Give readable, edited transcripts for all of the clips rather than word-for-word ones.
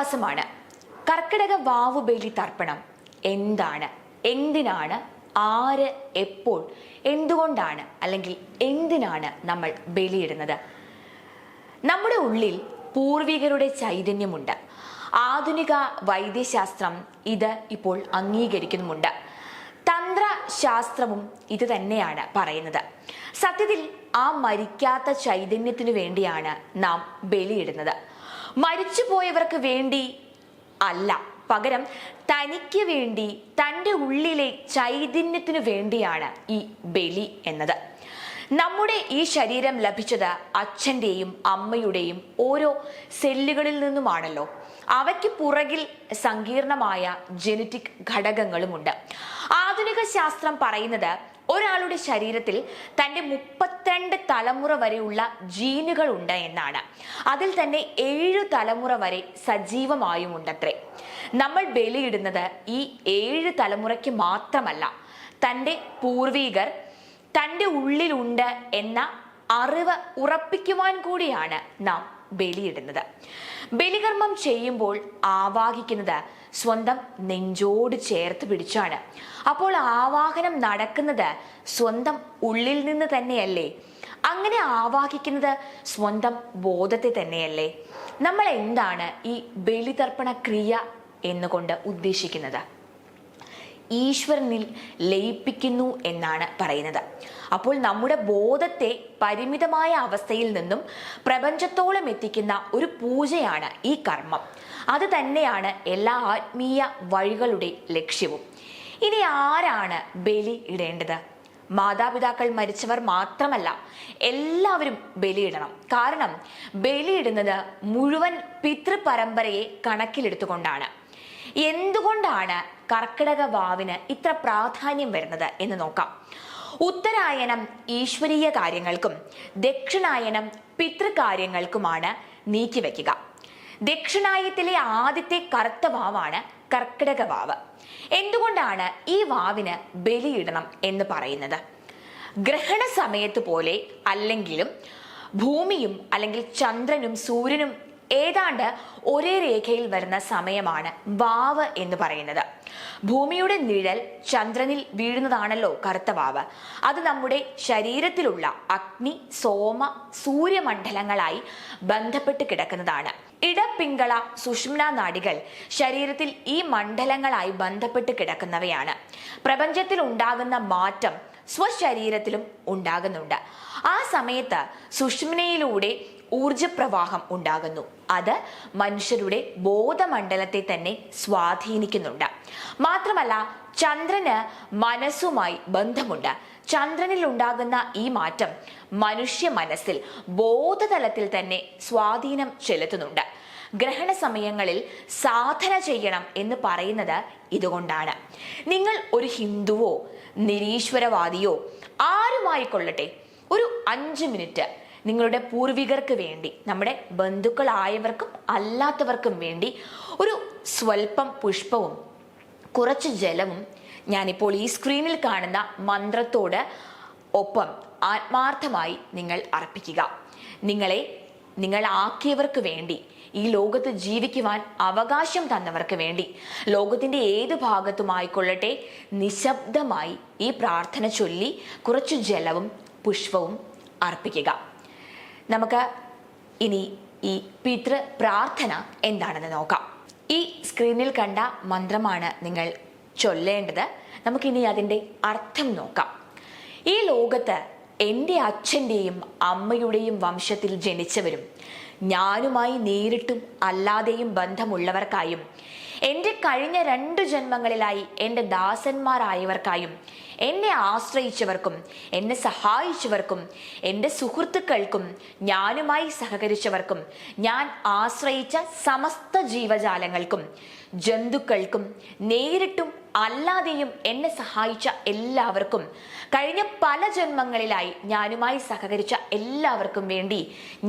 മാസമാണ്. കർക്കിടക വാവ് ബലി തർപ്പണം എന്താണ്, എന്തിനാണ്, ആര്, എപ്പോൾ, എന്തുകൊണ്ടാണ് അല്ലെങ്കിൽ എന്തിനാണ് നമ്മൾ ബലിയിടുന്നത്? നമ്മുടെ ഉള്ളിൽ പൂർവികരുടെ ചൈതന്യമുണ്ട്. ആധുനിക വൈദ്യശാസ്ത്രം ഇത് ഇപ്പോൾ അംഗീകരിക്കുന്നുമുണ്ട്. തന്ത്രശാസ്ത്രവും ഇത് തന്നെയാണ് പറയുന്നത്. സത്യത്തിൽ ആ മരിക്കാത്ത ചൈതന്യത്തിനു വേണ്ടിയാണ് നാം ബലിയിടുന്നത്. മരിച്ചുപോയവർക്ക് വേണ്ടി അല്ല, പകരം തനിക്ക് വേണ്ടി, തൻ്റെ ഉള്ളിലെ ചൈതന്യത്തിനു വേണ്ടിയാണ് ഈ ബലി എന്നത്. നമ്മുടെ ഈ ശരീരം ലഭിച്ചത് അച്ഛൻ്റെയും അമ്മയുടെയും ഓരോ സെല്ലുകളിൽ നിന്നുമാണല്ലോ. അവയ്ക്ക് പുറകിൽ സങ്കീർണമായ ജനറ്റിക് ഘടകങ്ങളുമുണ്ട്. ആധുനിക ശാസ്ത്രം പറയുന്നത് ഒരാളുടെ ശരീരത്തിൽ തൻ്റെ 32 തലമുറ വരെയുള്ള ജീനുകൾ ഉണ്ട് എന്നാണ്. അതിൽ തന്നെ 7 തലമുറ വരെ സജീവമായുമുണ്ടത്രേ. നമ്മൾ ബലിയിടുന്നത് ഈ 7 തലമുറയ്ക്ക് മാത്രമല്ല, തൻ്റെ പൂർവികർ തൻ്റെ ഉള്ളിലുണ്ട് എന്ന അറിവ് ഉറപ്പിക്കുവാൻ കൂടിയാണ് നാം ബലിയിടുന്നത്. ബലികർമ്മം ചെയ്യുമ്പോൾ ആവാഹിക്കുന്നത് സ്വന്തം നെഞ്ചോട് ചേർത്ത് പിടിച്ചാണ്. അപ്പോൾ ആവാഹനം നടക്കുന്നത് സ്വന്തം ഉള്ളിൽ നിന്ന് തന്നെയല്ലേ? അങ്ങനെ ആവാഹിക്കുന്നത് സ്വന്തം ബോധത്തെ തന്നെയല്ലേ? നമ്മൾ എന്താണ് ഈ ബലിതർപ്പണ ക്രിയ എന്നുകൊണ്ട് ഉദ്ദേശിക്കുന്നത്? ഈശ്വരനിൽ ലയിപ്പിക്കുന്നു എന്നാണ് പറയുന്നത്. അപ്പോൾ നമ്മുടെ ബോധത്തെ പരിമിതമായ അവസ്ഥയിൽ നിന്നും പ്രപഞ്ചത്തോളം എത്തിക്കുന്ന ഒരു പൂജയാണ് ഈ കർമ്മം. അത് തന്നെയാണ് എല്ലാ ആത്മീയ വഴികളുടെ ലക്ഷ്യവും. ഇനി ആരാണ് ബലി ഇടേണ്ടത്? മാതാപിതാക്കൾ മരിച്ചവർ മാത്രമല്ല, എല്ലാവരും ബലിയിടണം. കാരണം ബലിയിടുന്നത് മുഴുവൻ പിതൃപരമ്പരയെ കണക്കിലെടുത്തുകൊണ്ടാണ്. എന്തുകൊണ്ടാണ് കർക്കിടക വാവിന് ഇത്ര പ്രാധാന്യം വരുന്നത് എന്ന് നോക്കാം. ഉത്തരായനം ഈശ്വരീയ കാര്യങ്ങൾക്കും ദക്ഷിണായനം പിതൃകാര്യങ്ങൾക്കുമാണ് നീക്കിവെക്കുക. ദക്ഷിണായത്തിലെ ആദ്യത്തെ കറുത്ത വാവാണ് കർക്കിടക വാവ്. എന്തുകൊണ്ടാണ് ഈ വാവിന് ബലിയിടണം എന്ന് പറയുന്നത്? ഗ്രഹണ സമയത്ത് പോലെ അല്ലെങ്കിലും ഭൂമിയും അല്ലെങ്കിൽ ചന്ദ്രനും സൂര്യനും ഏതാണ്ട് ഒരേ രേഖയിൽ വരുന്ന സമയമാണ് വാവ് എന്ന് പറയുന്നത്. ഭൂമിയുടെ നിഴൽ ചന്ദ്രനിൽ വീഴുന്നതാണല്ലോ കറുത്ത വാവ്. അത് നമ്മുടെ ശരീരത്തിലുള്ള അഗ്നി, സോമ, സൂര്യമണ്ഡലങ്ങളായി ബന്ധപ്പെട്ട് കിടക്കുന്നതാണ്. ഇടപിംഗള, സുഷുമ്ന നാഡികൾ ശരീരത്തിൽ ഈ മണ്ഡലങ്ങളായി ബന്ധപ്പെട്ട് കിടക്കുന്നവയാണ്. പ്രപഞ്ചത്തിൽ ഉണ്ടാകുന്ന മാറ്റം സ്വശരീരത്തിലും ഉണ്ടാകുന്നുണ്ട്. ആ സമയത്ത് സുഷുമ്നയിലൂടെ ഊർജപ്രവാഹം ഉണ്ടാകുന്നു. അത് മനുഷ്യരുടെ ബോധമണ്ഡലത്തെ തന്നെ സ്വാധീനിക്കുന്നുണ്ട്. മാത്രമല്ല, ചന്ദ്രന് മനസ്സുമായി ബന്ധമുണ്ട്. ചന്ദ്രനിൽ ഉണ്ടാകുന്ന ഈ മാറ്റം മനുഷ്യ മനസ്സിൽ ബോധതലത്തിൽ തന്നെ സ്വാധീനം ചെലുത്തുന്നുണ്ട്. ഗ്രഹണ സമയങ്ങളിൽ സാധന ചെയ്യണം എന്ന് പറയുന്നത് ഇതുകൊണ്ടാണ്. നിങ്ങൾ ഒരു ഹിന്ദുവോ നിരീശ്വരവാദിയോ ആരുമായിക്കൊള്ളട്ടെ, ഒരു 5 മിനിറ്റ് നിങ്ങളുടെ പൂർവികർക്ക് വേണ്ടി, നമ്മുടെ ബന്ധുക്കളായവർക്കും അല്ലാത്തവർക്കും വേണ്ടി ഒരു സ്വൽപ്പം പുഷ്പവും കുറച്ച് ജലവും ഞാനിപ്പോൾ ഈ സ്ക്രീനിൽ കാണുന്ന മന്ത്രത്തോട് ഒപ്പം ആത്മാർത്ഥമായി നിങ്ങൾ അർപ്പിക്കുക. നിങ്ങൾ ആക്കിയവർക്ക് വേണ്ടി, ഈ ലോകത്ത് ജീവിക്കുവാൻ അവകാശം തന്നവർക്ക് വേണ്ടി, ലോകത്തിന്റെ ഏത് ഭാഗത്തുമായിക്കൊള്ളട്ടെ, നിശബ്ദമായി ഈ പ്രാർത്ഥന ചൊല്ലി കുറച്ചു ജലവും പുഷ്പവും അർപ്പിക്കുക. നമുക്ക് ഇനി ഈ പിതൃ പ്രാർത്ഥന എന്താണെന്ന് നോക്കാം. ഈ സ്ക്രീനിൽ കണ്ട മന്ത്രമാണ് നിങ്ങൾ ചൊല്ലേണ്ടത്. നമുക്കിനി അതിൻ്റെ അർത്ഥം നോക്കാം. ഈ ലോകത്ത് എൻ്റെ അച്ഛൻ്റെയും അമ്മയുടെയും വംശത്തിൽ ജനിച്ചവരും ഞാനുമായി നേരിട്ടും അല്ലാതെയും ബന്ധമുള്ളവർക്കായും എൻ്റെ കഴിഞ്ഞ 2 ജന്മങ്ങളിലായി എൻ്റെ ദാസന്മാരായവർക്കായും എന്നെ ആശ്രയിച്ചവർക്കും എന്നെ സഹായിച്ചവർക്കും എൻ്റെ സുഹൃത്തുക്കൾക്കും ഞാനുമായി സഹകരിച്ചവർക്കും ഞാൻ ആശ്രയിച്ച സമസ്ത ജീവജാലങ്ങൾക്കും ജന്തുക്കൾക്കും നേരിട്ടും അല്ലാതെയും എന്നെ സഹായിച്ച എല്ലാവർക്കും കഴിഞ്ഞ പല ജന്മങ്ങളിലായി ഞാനുമായി സഹകരിച്ച എല്ലാവർക്കും വേണ്ടി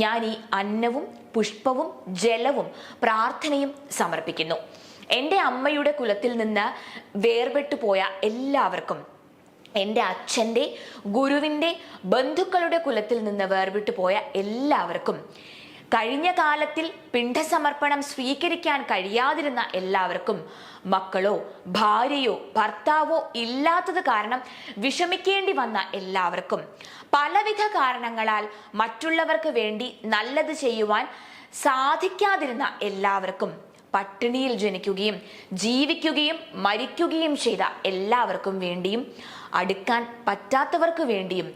ഞാൻ ഈ അന്നവും പുഷ്പവും ജലവും പ്രാർത്ഥനയും സമർപ്പിക്കുന്നു. എൻ്റെ അമ്മയുടെ കുലത്തിൽ നിന്ന് വേർപെട്ടു പോയ എല്ലാവർക്കും, എൻ്റെ അച്ഛൻ്റെ, ഗുരുവിൻ്റെ, ബന്ധുക്കളുടെ കുലത്തിൽ നിന്ന് വേർപെട്ടു പോയ എല്ലാവർക്കും, കഴിഞ്ഞ കാലത്തിൽ പിണ്ഡസമർപ്പണം സ്വീകരിക്കാൻ കഴിയാതിരുന്ന എല്ലാവർക്കും, മക്കളോ ഭാര്യയോ ഭർത്താവോ ഇല്ലാത്തത് കാരണം വിഷമിക്കേണ്ടി വന്ന എല്ലാവർക്കും, പലവിധ കാരണങ്ങളാൽ മറ്റുള്ളവർക്ക് വേണ്ടി നല്ലത് ചെയ്യുവാൻ സാധിക്കാതിരുന്ന എല്ലാവർക്കും, പട്ടിണിയിൽ ജനിക്കുകയും ജീവിക്കുകയും മരിക്കുകയും ചെയ്ത എല്ലാവർക്കും വേണ്ടിയും, അടുക്കാൻ പറ്റാത്തവർക്ക് വേണ്ടിയും,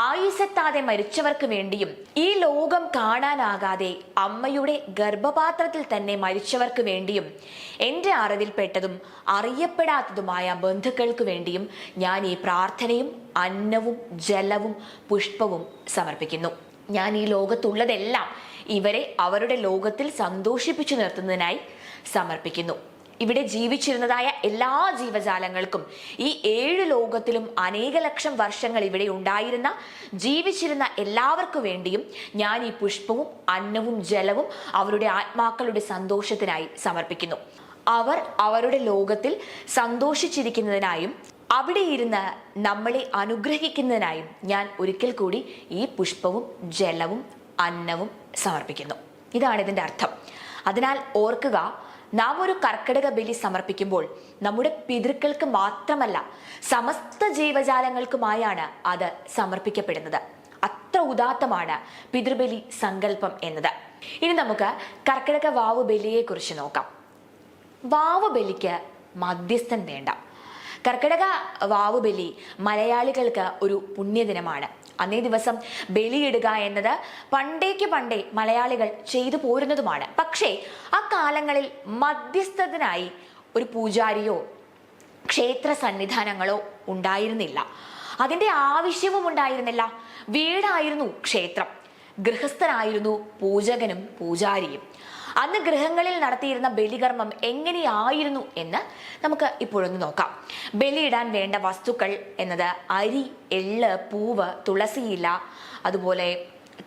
ആയുസ്സെത്താതെ മരിച്ചവർക്ക് വേണ്ടിയും, ഈ ലോകം കാണാനാകാതെ അമ്മയുടെ ഗർഭപാത്രത്തിൽ തന്നെ മരിച്ചവർക്ക് വേണ്ടിയും, എൻ്റെ അറിവിൽപ്പെട്ടതും അറിയപ്പെടാത്തതുമായ ബന്ധുക്കൾക്ക് വേണ്ടിയും ഞാൻ ഈ പ്രാർത്ഥനയും അന്നവും ജലവും പുഷ്പവും സമർപ്പിക്കുന്നു. ഞാൻ ഈ ലോകത്തുള്ളതെല്ലാം ഇവരെ അവരുടെ ലോകത്തിൽ സന്തോഷിപ്പിച്ചു നിർത്തുന്നതിനായി സമർപ്പിക്കുന്നു. ഇവിടെ ജീവിച്ചിരുന്നതായ എല്ലാ ജീവജാലങ്ങൾക്കും, ഈ 7 ലോകത്തിലും അനേക ലക്ഷം വർഷങ്ങൾ ഇവിടെ ഉണ്ടായിരുന്ന ജീവിച്ചിരുന്ന എല്ലാവർക്കു വേണ്ടിയും ഞാൻ ഈ പുഷ്പവും അന്നവും ജലവും അവരുടെ ആത്മാക്കളുടെ സന്തോഷത്തിനായി സമർപ്പിക്കുന്നു. അവർ അവരുടെ ലോകത്തിൽ സന്തോഷിച്ചിരിക്കുന്നതിനായും അവിടെ ഇരുന്ന് നമ്മളെ അനുഗ്രഹിക്കുന്നതിനായും ഞാൻ ഒരിക്കൽ കൂടി ഈ പുഷ്പവും ജലവും അന്നവും സമർപ്പിക്കുന്നു. ഇതാണ് ഇതിന്റെ അർത്ഥം. അതിനാൽ ഓർക്കുക, നാം ഒരു കർക്കിടക ബലി സമർപ്പിക്കുമ്പോൾ നമ്മുടെ പിതൃക്കൾക്ക് മാത്രമല്ല, സമസ്ത ജീവജാലങ്ങൾക്കുമായാണ് അത് സമർപ്പിക്കപ്പെടുന്നത്. അത്ര ഉദാത്തമാണ് പിതൃബലി സങ്കല്പം എന്നത്. ഇനി നമുക്ക് കർക്കിടക വാവ് ബലിയെ കുറിച്ച് നോക്കാം. വാവ് ബലിക്ക് മധ്യസ്ഥൻ വേണ്ട. കർക്കിടക വാവ് ബലി മലയാളികൾക്ക് ഒരു പുണ്യദിനമാണ്. അന്നേ ദിവസം ബലിയിടുക എന്നത് പണ്ടേ മലയാളികൾ ചെയ്തു പോരുന്നതുമാണ്. പക്ഷേ ആ കാലങ്ങളിൽ മധ്യസ്ഥത്തിനായി ഒരു പൂജാരിയോ ക്ഷേത്ര സന്നിധാനങ്ങളോ ഉണ്ടായിരുന്നില്ല. അതിൻ്റെ ആവശ്യവും ഉണ്ടായിരുന്നില്ല. വീടായിരുന്നു ക്ഷേത്രം, ഗൃഹസ്ഥനായിരുന്നു പൂജകനും പൂജാരിയും. അന്ന് ഗൃഹങ്ങളിൽ നടത്തിയിരുന്ന ബലികർമ്മം എങ്ങനെയായിരുന്നു എന്ന് നമുക്ക് ഇപ്പോഴൊന്ന് നോക്കാം. ബലിയിടാൻ വേണ്ട വസ്തുക്കൾ എന്നത് അരി, എള്ള്, പൂവ്, തുളസിയില, അതുപോലെ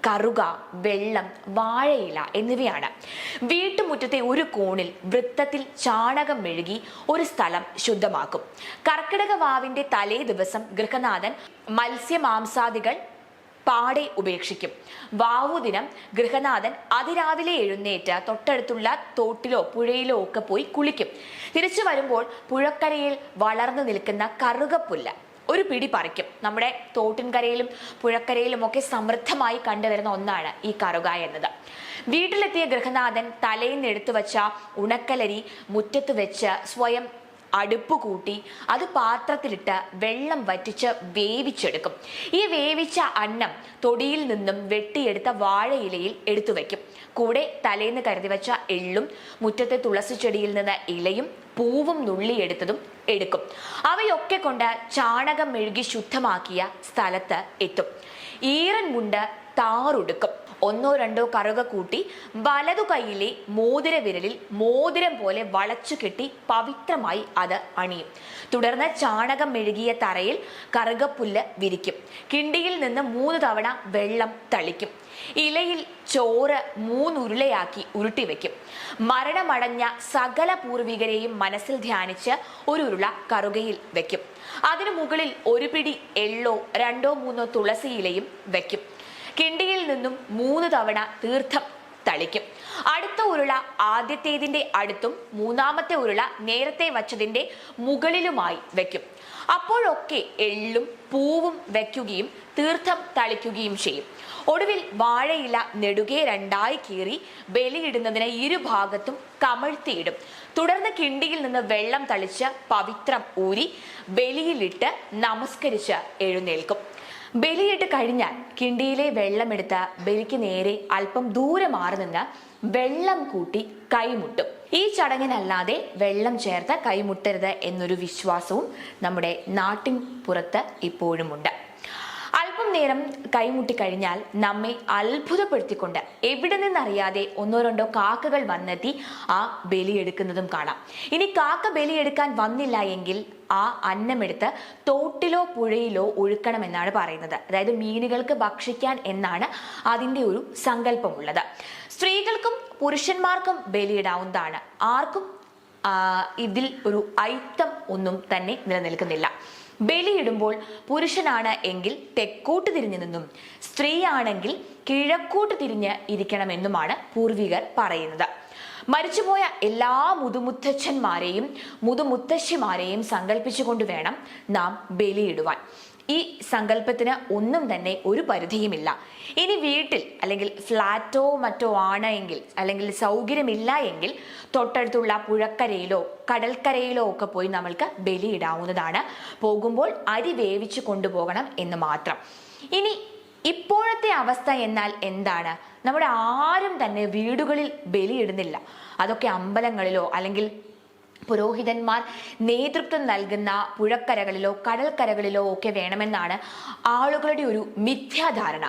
കറുക, വെള്ളം, വാഴയില എന്നിവയാണ്. വീട്ടുമുറ്റത്തെ ഒരു കോണിൽ വൃത്തത്തിൽ ചാണകം മെഴുകി ഒരു സ്ഥലം ശുദ്ധമാക്കും. കർക്കിടക വാവിന്റെ തലേ ദിവസം ഗൃഹനാഥൻ മത്സ്യമാംസാദികൾ പാടെ ഉപേക്ഷിക്കും. വാവുദിനം ഗൃഹനാഥൻ അതിരാവിലെ എഴുന്നേറ്റ് തൊട്ടടുത്തുള്ള തോട്ടിലോ പുഴയിലോ ഒക്കെ പോയി കുളിക്കും. തിരിച്ചു വരുമ്പോൾ പുഴക്കരയിൽ വളർന്നു നിൽക്കുന്ന കറുകപ്പുല്ല് ഒരു പിടി പറിക്കും. നമ്മുടെ തോട്ടിൻകരയിലും പുഴക്കരയിലും ഒക്കെ സമൃദ്ധമായി കണ്ടുവരുന്ന ഒന്നാണ് ഈ കറുക എന്നത്. വീട്ടിലെത്തിയ ഗൃഹനാഥൻ തലേന്ന് എടുത്തു വച്ച ഉണക്കലരി മുറ്റത്ത് വെച്ച് സ്വയം അടുപ്പ് കൂട്ടി അത് പാത്രത്തിലിട്ട് വെള്ളം വറ്റിച്ച് വേവിച്ചെടുക്കും. ഈ വേവിച്ച അന്നം തൊടിയിൽ നിന്നും വെട്ടിയെടുത്ത വാഴയിലയിൽ എടുത്തു വയ്ക്കും. കൂടെ തലേന്ന് കരുതി വെച്ച എള്ളും മുറ്റത്തെ തുളസി ചെടിയിൽ നിന്ന് ഇലയും പൂവും നുള്ളിയെടുത്തതും എടുക്കും. അവയൊക്കെ കൊണ്ട് ചാണകം മെഴുകി ശുദ്ധമാക്കിയ സ്ഥലത്ത് എത്തും. ഈറൻ മുണ്ട് താറുടുക്കും. 1-2 കറുക കൂട്ടി വലതു കൈയിലെ മോതിര വിരലിൽ മോതിരം പോലെ വളച്ചു കെട്ടി പവിത്രമായി അത് അണിയും. തുടർന്ന് ചാണകം മെഴുകിയ തറയിൽ കറുകപ്പുല്ല് വിരിക്കും. കിണ്ടിയിൽ നിന്ന് 3 തവണ വെള്ളം തളിക്കും. ഇലയിൽ ചോറ് 3 ഉരുളയാക്കി ഉരുട്ടിവെക്കും. മരണമടഞ്ഞ സകല പൂർവികരെയും മനസ്സിൽ ധ്യാനിച്ച് ഒരു ഉരുള കറുകയിൽ വെക്കും. അതിനു മുകളിൽ ഒരു പിടി എള്ളോ 2-3 തുളസി ഇലയും വെക്കും. കിണ്ടിയിൽ നിന്നും 3 തവണ തീർത്ഥം തളിക്കും. അടുത്ത ഉരുള ആദ്യത്തേതിന്റെ അടുത്തും മൂന്നാമത്തെ ഉരുള നേരത്തെ വച്ചതിന്റെ മുകളിലുമായി വെക്കും. അപ്പോഴൊക്കെ എള്ളും പൂവും വെക്കുകയും തീർത്ഥം തളിക്കുകയും ചെയ്യും. ഒടുവിൽ വാഴയില നെടുകെ 2ആയി കീറി ബലിയിടുന്നതിന് ഇരുഭാഗത്തും കമഴ്ത്തിയിടും. തുടർന്ന് കിണ്ടിയിൽ നിന്ന് വെള്ളം തളിച്ച് പവിത്രം ഊരി ബലിയിലിട്ട് നമസ്കരിച്ച് എഴുന്നേൽക്കും. ബലിയിട്ട് കഴിഞ്ഞാൽ കിണ്ടിയിലെ വെള്ളമെടുത്ത് ബലിക്ക് നേരെ അല്പം ദൂരെ മാറി നിന്ന് വെള്ളം കൂട്ടി കൈമുട്ടും. ഈ ചടങ്ങിനല്ലാതെ വെള്ളം ചേർത്ത് കൈമുട്ടരുത് എന്നൊരു വിശ്വാസവും നമ്മുടെ നാട്ടിൻ പുറത്ത് ഇപ്പോഴുമുണ്ട്. അല്പം നേരം കൈമുട്ടിക്കഴിഞ്ഞാൽ നമ്മെ അത്ഭുതപ്പെടുത്തിക്കൊണ്ട് എവിടെ നിന്നറിയാതെ 1-2 കാക്കകൾ വന്നെത്തി ആ ബലിയെടുക്കുന്നതും കാണാം. ഇനി കാക്ക ബലിയെടുക്കാൻ വന്നില്ല എങ്കിൽ ആ അന്നമെടുത്ത് തോട്ടിലോ പുഴയിലോ ഒഴുക്കണമെന്നാണ് പറയുന്നത്. അതായത് മീനുകൾക്ക് ഭക്ഷിക്കാൻ എന്നാണ് അതിൻ്റെ ഒരു സങ്കല്പമുള്ളത്. സ്ത്രീകൾക്കും പുരുഷന്മാർക്കും ബലിയിടാവുന്നതാണ്. ആർക്കും ഇതിൽ ഒരു ഐത്തം ഒന്നും തന്നെ നിലനിൽക്കുന്നില്ല. ബലിയിടുമ്പോൾ പുരുഷനാണ് എങ്കിൽ തെക്കോട്ട് തിരിഞ്ഞു നിന്നും സ്ത്രീയാണെങ്കിൽ കിഴക്കോട്ട് തിരിഞ്ഞ് ഇരിക്കണമെന്നുമാണ് പൂർവികർ പറയുന്നത്. മരിച്ചുപോയ എല്ലാ മുതുമുത്തച്ഛന്മാരെയും മുതുമുത്തശ്ശിമാരെയും സങ്കല്പിച്ചുകൊണ്ട് വേണം നാം ബലിയിടുവാൻ. ഈ സങ്കല്പത്തിന് ഒന്നും തന്നെ ഒരു പരിധിയുമില്ല. ഇനി വീട്ടിൽ അല്ലെങ്കിൽ ഫ്ലാറ്റോ മറ്റോ ആണ് എങ്കിൽ, അല്ലെങ്കിൽ സൗകര്യമില്ല എങ്കിൽ തൊട്ടടുത്തുള്ള പുഴക്കരയിലോ കടൽക്കരയിലോ ഒക്കെ പോയി നമ്മൾക്ക് ബലിയിടാവുന്നതാണ്. പോകുമ്പോൾ അരി വേവിച്ച് കൊണ്ടുപോകണം എന്ന് മാത്രം. ഇനി ഇപ്പോഴത്തെ അവസ്ഥ എന്നാൽ എന്താണ്? നമ്മുടെ ആരും തന്നെ വീടുകളിൽ ബലിയിടുന്നില്ല. അതൊക്കെ അമ്പലങ്ങളിലോ അല്ലെങ്കിൽ പുരോഹിതന്മാർ നേതൃത്വം നൽകുന്ന പുഴക്കരകളിലോ കടൽക്കരകളിലോ ഒക്കെ വേണമെന്നാണ് ആളുകളുടെ ഒരു മിഥ്യാധാരണ.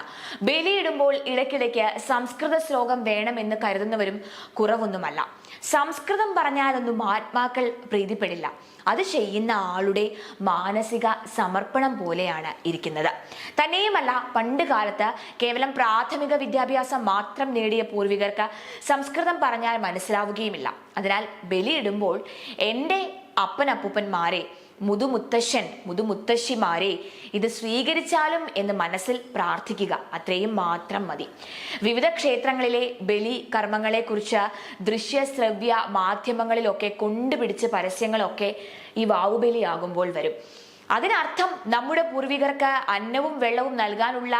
ബലിയിടുമ്പോൾ ഇടയ്ക്കിടയ്ക്ക് സംസ്കൃത ശ്ലോകം വേണമെന്ന് കരുതുന്നവരും കുറവൊന്നുമല്ല. സംസ്കൃതം പറഞ്ഞാലൊന്നും ആത്മാക്കൾ പ്രീതിപ്പെടില്ല. അത് ചെയ്യുന്ന ആളുടെ മാനസിക സമർപ്പണം പോലെയാണ് ഇരിക്കുന്നത്. തന്നെയുമല്ല, പണ്ട് കാലത്ത് കേവലം പ്രാഥമിക വിദ്യാഭ്യാസം മാത്രം നേടിയ പൂർവികർക്ക് സംസ്കൃതം പറഞ്ഞാൽ മനസ്സിലാവുകയുമില്ല. അതിനാൽ ബലിയിടുമ്പോൾ എൻ്റെ അപ്പനപ്പൂപ്പന്മാരെ, മുതുമുത്തശ്ശിമാരെ ഇത് സ്വീകരിച്ചാലും എന്ന് മനസ്സിൽ പ്രാർത്ഥിക്കുക. അത്രയും മാത്രം മതി. വിവിധ ക്ഷേത്രങ്ങളിലെ ബലി കർമ്മങ്ങളെ കുറിച്ച് ദൃശ്യ ശ്രവ്യ മാധ്യമങ്ങളിലൊക്കെ കൊണ്ടുപിടിച്ച് പരസ്യങ്ങളൊക്കെ ഈ വാവുബലിയാകുമ്പോൾ വരും. അതിനർത്ഥം നമ്മുടെ പൂർവികർക്ക് അന്നവും വെള്ളവും നൽകാനുള്ള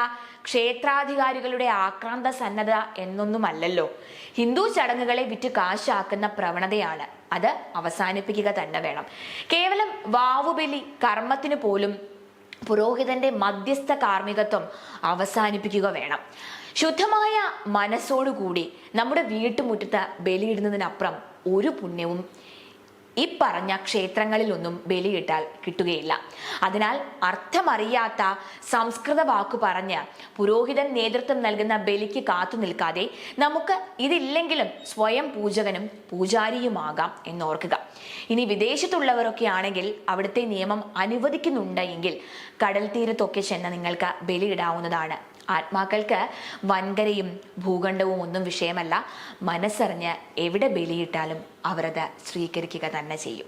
ക്ഷേത്രാധികാരികളുടെ ആക്രാന്ത സന്നദ്ധ എന്നൊന്നുമല്ലല്ലോ. ഹിന്ദു ചടങ്ങുകളെ വിറ്റ് കാശാക്കുന്ന പ്രവണതയാണ്. അത് അവസാനിപ്പിക്കുക തന്നെ വേണം. കേവലം വാവുബലി കർമ്മത്തിന് പോലും പുരോഹിതന്റെ മധ്യസ്ഥ കാർമ്മികത്വം അവസാനിപ്പിക്കുക വേണം. ശുദ്ധമായ മനസ്സോടുകൂടി നമ്മുടെ വീട്ടുമുറ്റത്ത് ബലിയിടുന്നതിനപ്പുറം ഒരു പുണ്യവും ഈ പറഞ്ഞ ക്ഷേത്രങ്ങളിലൊന്നും ബലിയിട്ടാൽ കിട്ടുകയില്ല. അതിനാൽ അർത്ഥമറിയാത്ത സംസ്കൃത വാക്കു പറഞ്ഞ് പുരോഹിതൻ നേതൃത്വം നൽകുന്ന ബലിക്ക് കാത്തു നിൽക്കാതെ നമുക്ക് ഇതില്ലെങ്കിലും സ്വയം പൂജകനും പൂജാരിയുമാകാം എന്നോർക്കുക. ഇനി വിദേശത്തുള്ളവരൊക്കെ ആണെങ്കിൽ അവിടുത്തെ നിയമം അനുവദിക്കുന്നുണ്ട് എങ്കിൽ കടൽ തീരത്തൊക്കെ ചെന്ന് നിങ്ങൾക്ക് ബലിയിടാവുന്നതാണ്. ആത്മാക്കൾക്ക് വൻകരയും ഭൂഖണ്ഡവും ഒന്നും വിഷയമല്ല. മനസ്സറിഞ്ഞ് എവിടെ ബലിയിട്ടാലും അവരത് സ്വീകരിക്കുക തന്നെ ചെയ്യും.